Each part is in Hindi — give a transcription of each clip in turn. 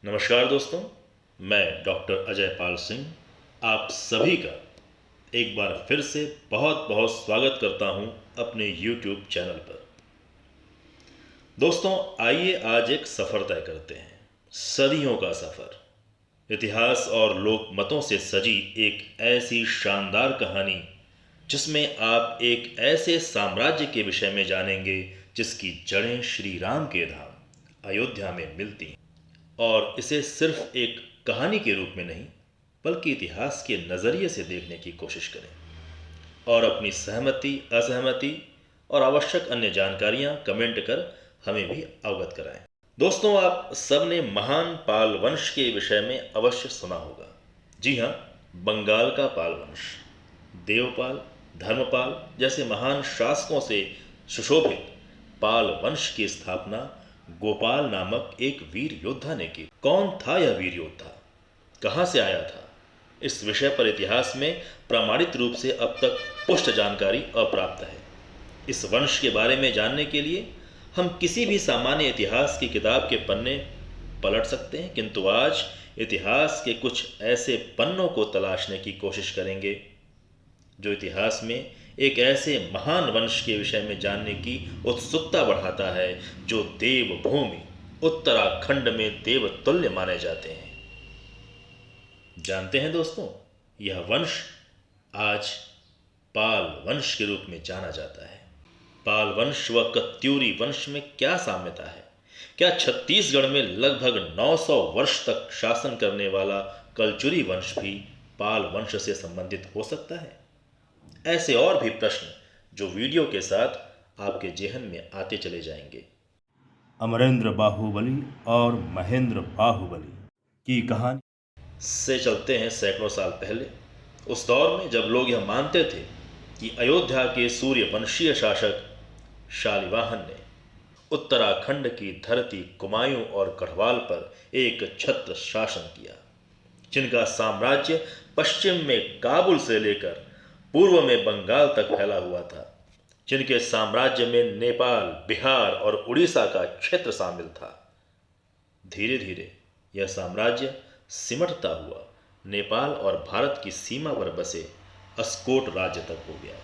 नमस्कार दोस्तों, मैं डॉक्टर अजय पाल सिंह आप सभी का एक बार फिर से बहुत बहुत स्वागत करता हूं अपने YouTube चैनल पर। दोस्तों, आइए आज एक सफ़र तय करते हैं, सदियों का सफ़र, इतिहास और लोक मतों से सजी एक ऐसी शानदार कहानी जिसमें आप एक ऐसे साम्राज्य के विषय में जानेंगे जिसकी जड़ें श्री राम के धाम अयोध्या में मिलती हैं। और इसे सिर्फ एक कहानी के रूप में नहीं बल्कि इतिहास के नज़रिए से देखने की कोशिश करें और अपनी सहमति, असहमति और आवश्यक अन्य जानकारियां कमेंट कर हमें भी अवगत कराएं। दोस्तों, आप सब ने महान पाल वंश के विषय में अवश्य सुना होगा। जी हाँ, बंगाल का पाल वंश, देवपाल, धर्मपाल जैसे महान शासकों से सुशोभित पाल वंश की स्थापना गोपाल नामक एक वीर योद्धा ने की। कौन था यह वीर योद्धा, कहां से आया था, इस विषय पर इतिहास में प्रमाणित रूप से अब तक पुष्ट जानकारी अप्राप्त है। इस वंश के बारे में जानने के लिए हम किसी भी सामान्य इतिहास की किताब के पन्ने पलट सकते हैं, किंतु आज इतिहास के कुछ ऐसे पन्नों को तलाशने की कोशिश करेंगे जो इतिहास में एक ऐसे महान वंश के विषय में जानने की उत्सुकता बढ़ाता है जो देवभूमि उत्तराखंड में देवतुल्य माने जाते हैं। जानते हैं दोस्तों, यह वंश आज पाल वंश के रूप में जाना जाता है। पाल वंश व कत्यूरी वंश में क्या साम्यता है? क्या छत्तीसगढ़ में लगभग 900 वर्ष तक शासन करने वाला कलचुरी वंश भी पाल वंश से संबंधित हो सकता है? ऐसे और भी प्रश्न जो वीडियो के साथ आपके जेहन में आते चले जाएंगे। अमरेंद्र बाहुबली और महेंद्र बाहुबली की कहानी से चलते हैं सैकड़ों साल पहले, उस दौर में जब लोग यह मानते थे कि अयोध्या के सूर्यवंशीय शासक शालिवाहन ने उत्तराखंड की धरती कुमायूं और गढ़वाल पर एक छत्र शासन किया, जिनका साम्राज्य पश्चिम में काबुल से लेकर पूर्व में बंगाल तक फैला हुआ था, जिनके साम्राज्य में नेपाल, बिहार और उड़ीसा का क्षेत्र शामिल था। धीरे धीरे यह साम्राज्य सिमटता हुआ नेपाल और भारत की सीमा पर बसे अस्कोट राज्य तक हो गया।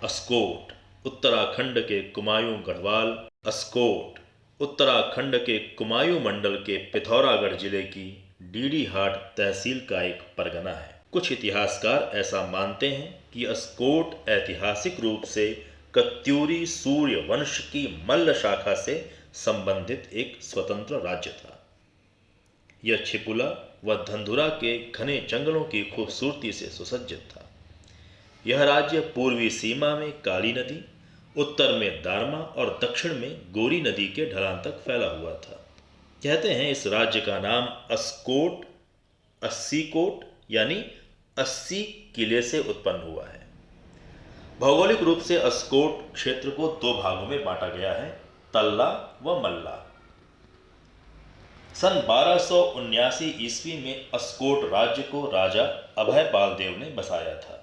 अस्कोट उत्तराखंड के कुमायूं गढ़वाल, अस्कोट उत्तराखंड के कुमायूं मंडल के पिथौरागढ़ जिले की डीडीहाट तहसील का एक परगना है। कुछ इतिहासकार ऐसा मानते हैं कि अस्कोट ऐतिहासिक रूप से कत्यूरी सूर्य वंश की मल्ल शाखा से संबंधित एक स्वतंत्र राज्य था। यह छिपुला व धंधुरा के घने जंगलों की खूबसूरती से सुसज्जित था। यह राज्य पूर्वी सीमा में काली नदी, उत्तर में दारमा और दक्षिण में गोरी नदी के ढलान तक फैला हुआ था। कहते हैं इस राज्य का नाम अस्कोट, 80 कोट यानी 80 किले से उत्पन्न हुआ है। भौगोलिक रूप से अस्कोट क्षेत्र को दो भागों में बांटा गया है, तल्ला व मल्ला। सन 1279 ईस्वी में अस्कोट राज्य को राजा अभय पाल देव ने बसाया था।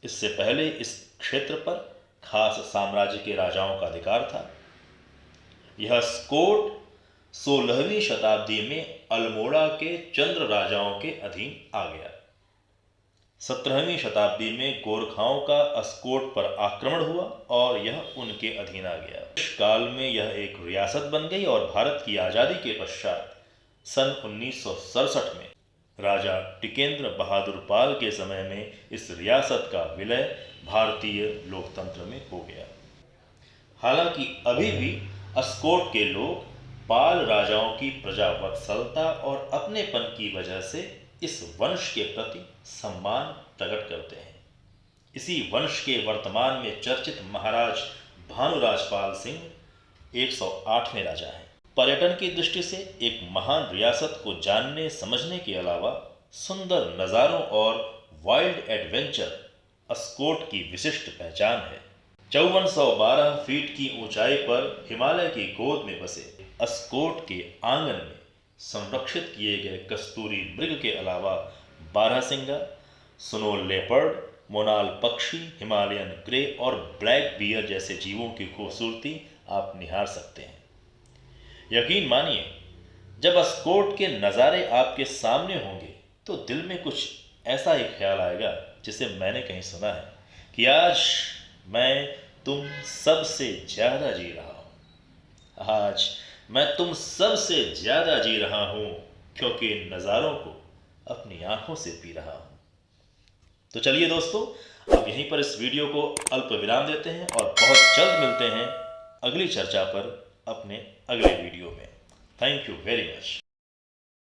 इससे पहले इस क्षेत्र पर खास साम्राज्य के राजाओं का अधिकार था। यह अस्कोट 16वीं शताब्दी में अल्मोड़ा के चंद्र राजाओं के अधीन आ गया। 17वीं शताब्दी में गोरखाओं का अस्कोट पर आक्रमण हुआ और यह उनके अधीन आ गया। इस काल में यह एक रियासत बन गई और भारत की आज़ादी के पश्चात सन 1967 में राजा टिकेंद्र बहादुर पाल के समय में इस रियासत का विलय भारतीय लोकतंत्र में हो गया। हालांकि अभी भी अस्कोट के लोग पाल राजाओं की प्रजावत्सलता और अपनेपन की वजह से इस वंश के प्रति सम्मान प्रकट करते हैं। इसी वंश के वर्तमान में चर्चित महाराज भानुराज पाल सिंह 108वें राजा हैं। पर्यटन की दृष्टि से एक महान रियासत को जानने समझने के अलावा सुंदर नज़ारों और वाइल्ड एडवेंचर अस्कोट की विशिष्ट पहचान है। 5412 फीट की ऊंचाई पर हिमालय की गोद में बसे अस्कोट के आंगन में संरक्षित किए गए कस्तूरी मृग के अलावा बारहसिंगा, स्नो लेपर्ड, मोनाल पक्षी, हिमालयन ग्रे और ब्लैक बियर जैसे जीवों की खूबसूरती आप निहार सकते हैं। यकीन मानिए, जब अस्कोट के नज़ारे आपके सामने होंगे तो दिल में कुछ ऐसा ही ख्याल आएगा जिसे मैंने कहीं सुना है कि आज मैं तुम सबसे ज़्यादा जी रहा हूँ। आज मैं तुम सबसे ज़्यादा जी रहा हूँ क्योंकि इन नज़ारों को अपनी आंखों से पी रहा हूँ। तो चलिए दोस्तों, अब यहीं पर इस वीडियो को अल्प विराम देते हैं और बहुत जल्द मिलते हैं अगली चर्चा पर अपने अगले वीडियो में। Thank you very much.